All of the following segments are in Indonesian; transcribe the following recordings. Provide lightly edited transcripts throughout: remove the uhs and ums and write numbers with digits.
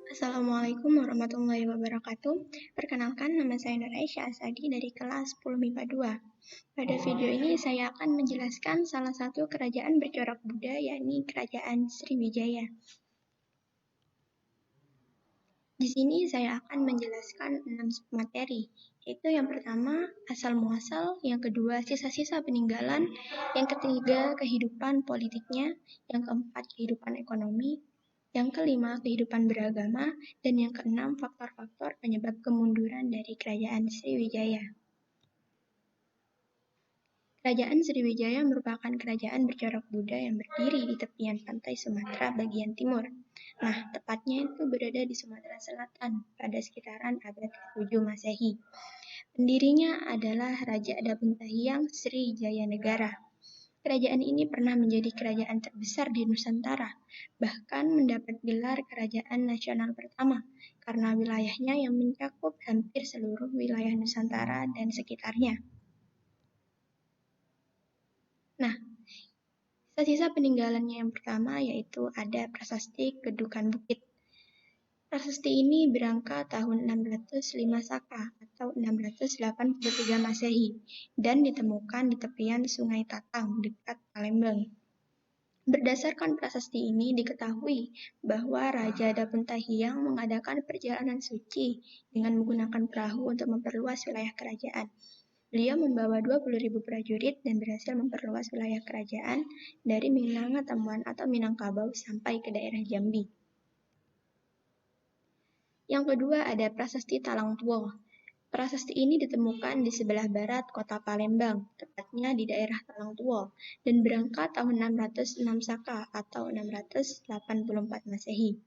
Assalamualaikum warahmatullahi wabarakatuh. Perkenalkan, nama saya Nur Aisyah Asadi dari kelas 10 MIPA 2. Pada video ini saya akan menjelaskan salah satu kerajaan bercorak Buddha, yakni Kerajaan Sriwijaya. Di sini saya akan menjelaskan 6 materi, yaitu yang pertama asal-muasal, yang kedua sisa-sisa peninggalan, yang ketiga kehidupan politiknya, yang keempat kehidupan ekonomi, yang kelima kehidupan beragama, dan yang keenam faktor-faktor penyebab kemunduran dari Kerajaan Sriwijaya. Kerajaan Sriwijaya merupakan kerajaan bercorak Buddha yang berdiri di tepian pantai Sumatera bagian timur. Nah, tepatnya itu berada di Sumatera Selatan pada sekitaran abad ke-7 Masehi. Pendirinya adalah Raja Dabuntahiyang Sri Jayanegara. Kerajaan ini pernah menjadi kerajaan terbesar di Nusantara, bahkan mendapat gelar kerajaan nasional pertama karena wilayahnya yang mencakup hampir seluruh wilayah Nusantara dan sekitarnya. Nah, sisa-sisa peninggalannya yang pertama yaitu ada Prasasti Kedukan Bukit. Prasasti ini berangkat tahun 605 Saka atau 683 Masehi dan ditemukan di tepian Sungai Tatang dekat Palembang. Berdasarkan prasasti ini diketahui bahwa Raja Dabuntahiyang mengadakan perjalanan suci dengan menggunakan perahu untuk memperluas wilayah kerajaan. Beliau membawa 20.000 prajurit dan berhasil memperluas wilayah kerajaan dari Minangkabau atau Minangkabau sampai ke daerah Jambi. Yang kedua ada Prasasti Talang Tuo. Prasasti ini ditemukan di sebelah barat kota Palembang, tepatnya di daerah Talang Tuo, dan berangkat tahun 606 Saka atau 684 Masehi.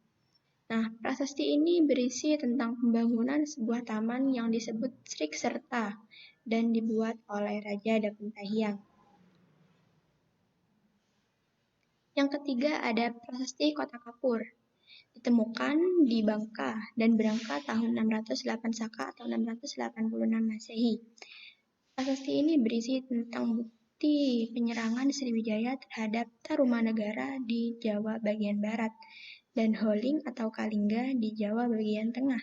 Nah, prasasti ini berisi tentang pembangunan sebuah taman yang disebut Srik Serta dan dibuat oleh Raja Dabuntahiyang. Yang ketiga ada Prasasti Kota Kapur. Ditemukan di Bangka dan berangkat tahun 608 Saka atau 686 Masehi. Prasasti ini berisi tentang bukti penyerangan Sriwijaya terhadap Tarumanegara di Jawa bagian barat dan Holing atau Kalingga di Jawa bagian tengah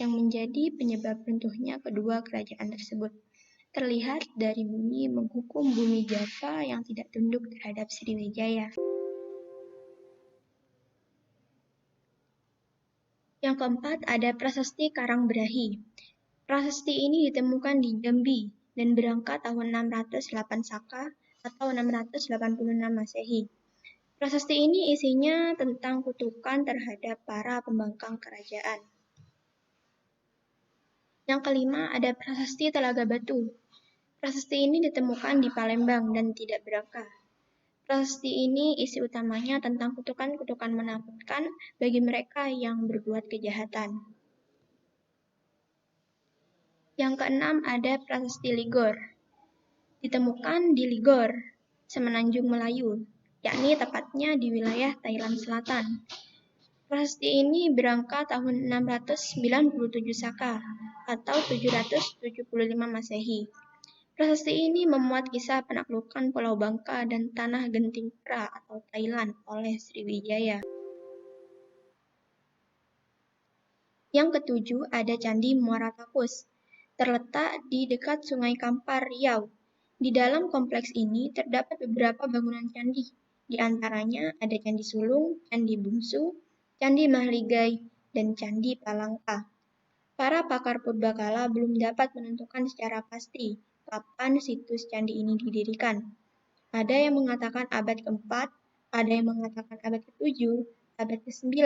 yang menjadi penyebab runtuhnya kedua kerajaan tersebut. Terlihat dari bunyi menghukum bumi Java yang tidak tunduk terhadap Sriwijaya. Yang keempat ada Prasasti Karangbrahi. Prasasti ini ditemukan di Jambi dan berangkat tahun 608 Saka atau 686 Masehi. Prasasti ini isinya tentang kutukan terhadap para pembangkang kerajaan. Yang kelima ada Prasasti Telaga Batu. Prasasti ini ditemukan di Palembang dan tidak berangka. Prasasti ini isi utamanya tentang kutukan-kutukan menakutkan bagi mereka yang berbuat kejahatan. Yang keenam ada Prasasti Ligor. Ditemukan di Ligor, Semenanjung Melayu, yakni tepatnya di wilayah Thailand Selatan. Prasasti ini berangkat tahun 697 Saka atau 775 Masehi. Prasasti ini memuat kisah penaklukan Pulau Bangka dan Tanah Genting Pra atau Thailand oleh Sriwijaya. Yang ketujuh ada Candi Muara Takus. Terletak di dekat Sungai Kampar, Riau. Di dalam kompleks ini terdapat beberapa bangunan candi. Di antaranya ada Candi Sulung, Candi Bungsu, Candi Mahligai, dan Candi Palangka. Para pakar purbakala belum dapat menentukan secara pasti kapan situs candi ini didirikan. Ada yang mengatakan abad ke-4, ada yang mengatakan abad ke-7, abad ke-9,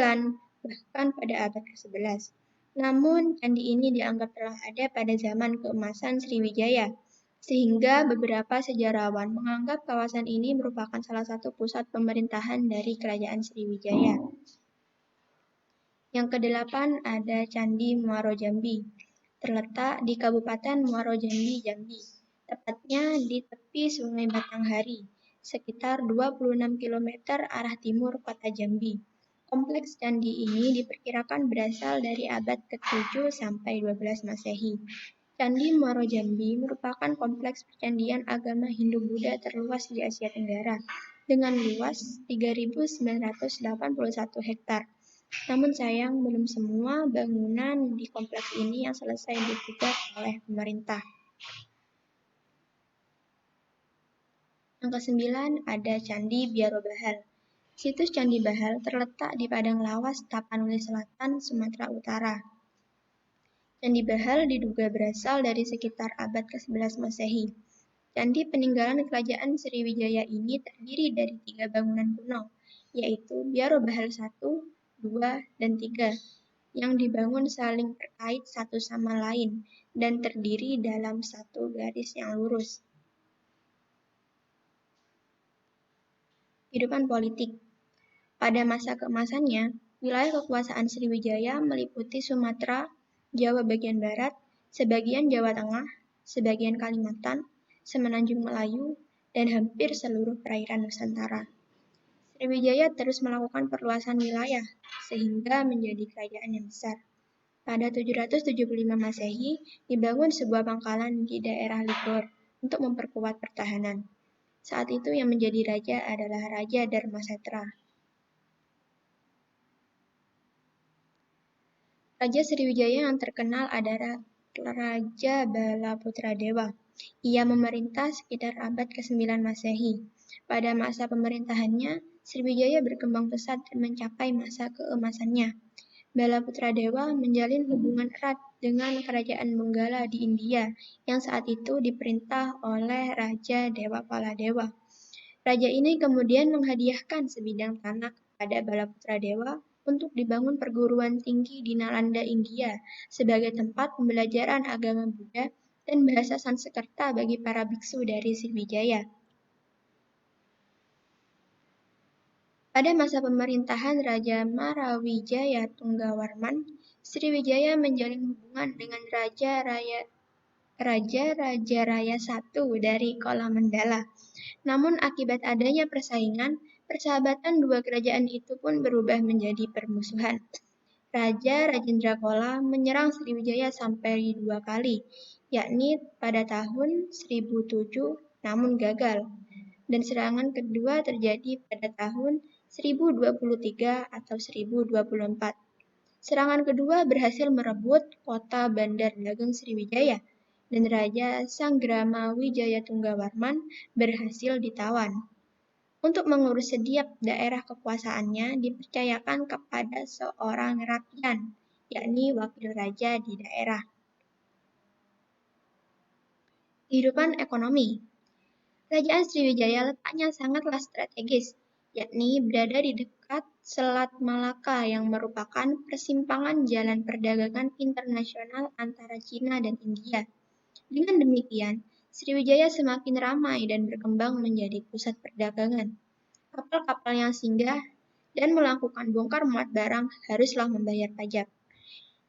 bahkan pada abad ke-11. Namun, candi ini dianggap telah ada pada zaman keemasan Sriwijaya, sehingga beberapa sejarawan menganggap kawasan ini merupakan salah satu pusat pemerintahan dari Kerajaan Sriwijaya. Yang kedelapan ada Candi Muaro Jambi, terletak di Kabupaten Muaro Jambi, Jambi, tepatnya di tepi Sungai Batanghari, sekitar 26 km arah timur kota Jambi. Kompleks candi ini diperkirakan berasal dari abad ke-7 sampai 12 Masehi. Candi Muaro Jambi merupakan kompleks percandian agama Hindu-Buddha terluas di Asia Tenggara dengan luas 3.981 hektar. Namun sayang, belum semua bangunan di kompleks ini yang selesai digugat oleh pemerintah. Yang ke-9 ada Candi Biaro Bahal. Situs Candi Bahal terletak di Padang Lawas, Tapanuli Selatan, Sumatera Utara. Candi Bahal diduga berasal dari sekitar abad ke-11 Masehi. Candi peninggalan Kerajaan Sriwijaya ini terdiri dari 3 bangunan kuno, yaitu Biaro Bahal 1, 2, dan 3, yang dibangun saling terkait satu sama lain dan terdiri dalam satu garis yang lurus. Kehidupan politik. Pada masa keemasannya, wilayah kekuasaan Sriwijaya meliputi Sumatera, Jawa bagian barat, sebagian Jawa Tengah, sebagian Kalimantan, Semenanjung Melayu, dan hampir seluruh perairan Nusantara. Sriwijaya terus melakukan perluasan wilayah, sehingga menjadi kerajaan yang besar. Pada 775 Masehi, dibangun sebuah pangkalan di daerah Ligor untuk memperkuat pertahanan. Saat itu yang menjadi raja adalah Raja Darmasetra. Raja Sriwijaya yang terkenal adalah Raja Balaputradewa. Ia memerintah sekitar abad ke-9 Masehi. Pada masa pemerintahannya, Sriwijaya berkembang pesat dan mencapai masa keemasannya. Balaputradewa menjalin hubungan erat dengan Kerajaan Benggala di India yang saat itu diperintah oleh Raja Dewapaladewa. Raja ini kemudian menghadiahkan sebidang tanah kepada Balaputradewa untuk dibangun perguruan tinggi di Nalanda, India, sebagai tempat pembelajaran agama Buddha dan bahasa Sanskerta bagi para biksu dari Sriwijaya. Pada masa pemerintahan Raja Marawijaya Tunggawarman, Sriwijaya menjalin hubungan dengan Raja Raja Raya I dari Kolamandala. Namun akibat adanya persaingan, persahabatan dua kerajaan itu pun berubah menjadi permusuhan. Raja Rajendra Chola menyerang Sriwijaya sampai 2 kali, yakni pada tahun 1007 namun gagal, dan serangan kedua terjadi pada tahun 1023 atau 1024. Serangan kedua berhasil merebut kota Bandar Dagang Sriwijaya, dan Raja Sanggrama Wijaya Tunggawarman berhasil ditawan. Untuk mengurus setiap daerah kekuasaannya dipercayakan kepada seorang rakyat, yakni wakil raja di daerah. Kehidupan ekonomi. Kerajaan Sriwijaya letaknya sangatlah strategis, yakni berada di dekat Selat Malaka yang merupakan persimpangan jalan perdagangan internasional antara Cina dan India. Dengan demikian, Sriwijaya semakin ramai dan berkembang menjadi pusat perdagangan. Kapal-kapal yang singgah dan melakukan bongkar muat barang haruslah membayar pajak.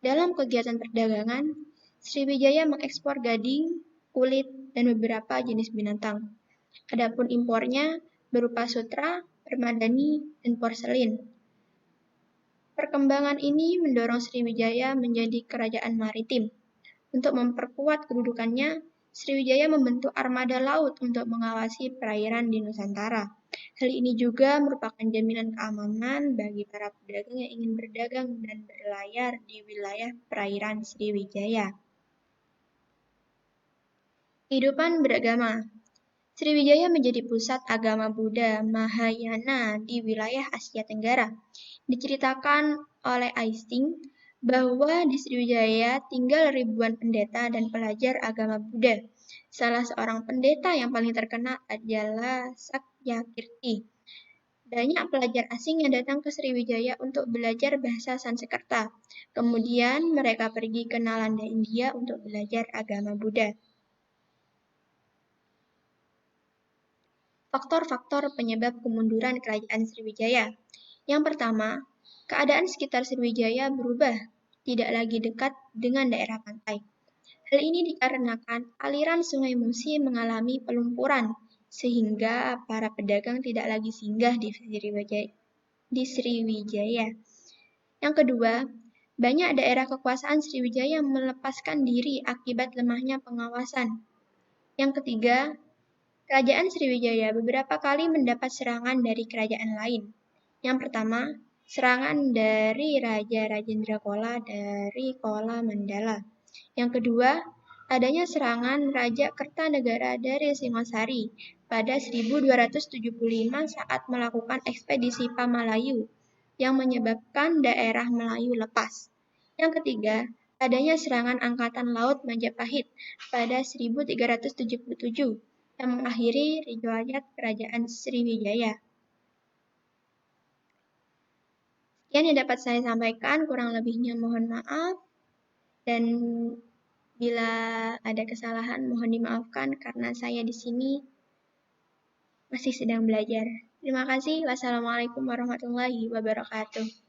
Dalam kegiatan perdagangan, Sriwijaya mengekspor gading, kulit, dan beberapa jenis binatang. Adapun impornya berupa sutra, permadani, dan porselin. Perkembangan ini mendorong Sriwijaya menjadi kerajaan maritim. Untuk memperkuat kedudukannya, Sriwijaya membentuk armada laut untuk mengawasi perairan di Nusantara. Hal ini juga merupakan jaminan keamanan bagi para pedagang yang ingin berdagang dan berlayar di wilayah perairan Sriwijaya. Kehidupan beragama. Sriwijaya menjadi pusat agama Buddha Mahayana di wilayah Asia Tenggara. Diceritakan oleh Aisting bahwa di Sriwijaya tinggal ribuan pendeta dan pelajar agama Buddha. Salah seorang pendeta yang paling terkenal adalah Sakyakirti. Banyak pelajar asing yang datang ke Sriwijaya untuk belajar bahasa Sanskerta. Kemudian mereka pergi ke Nalanda, India untuk belajar agama Buddha. Faktor-faktor penyebab kemunduran Kerajaan Sriwijaya. Yang pertama, keadaan sekitar Sriwijaya berubah, tidak lagi dekat dengan daerah pantai. Hal ini dikarenakan aliran Sungai Musi mengalami pelumpuran, sehingga para pedagang tidak lagi singgah di Sriwijaya. Yang kedua, banyak daerah kekuasaan Sriwijaya melepaskan diri akibat lemahnya pengawasan. Yang ketiga, Kerajaan Sriwijaya beberapa kali mendapat serangan dari kerajaan lain. Yang pertama, serangan dari Raja Rajendra Chola dari Chola Mandala. Yang kedua, adanya serangan Raja Kertanegara dari Singosari pada 1275 saat melakukan ekspedisi Pamalayu yang menyebabkan daerah Melayu lepas. Yang ketiga, adanya serangan Angkatan Laut Majapahit pada 1377 yang mengakhiri riwayat Kerajaan Sriwijaya. Sekian yang dapat saya sampaikan, kurang lebihnya mohon maaf, dan bila ada kesalahan mohon dimaafkan karena saya di sini masih sedang belajar. Terima kasih. Wassalamualaikum warahmatullahi wabarakatuh.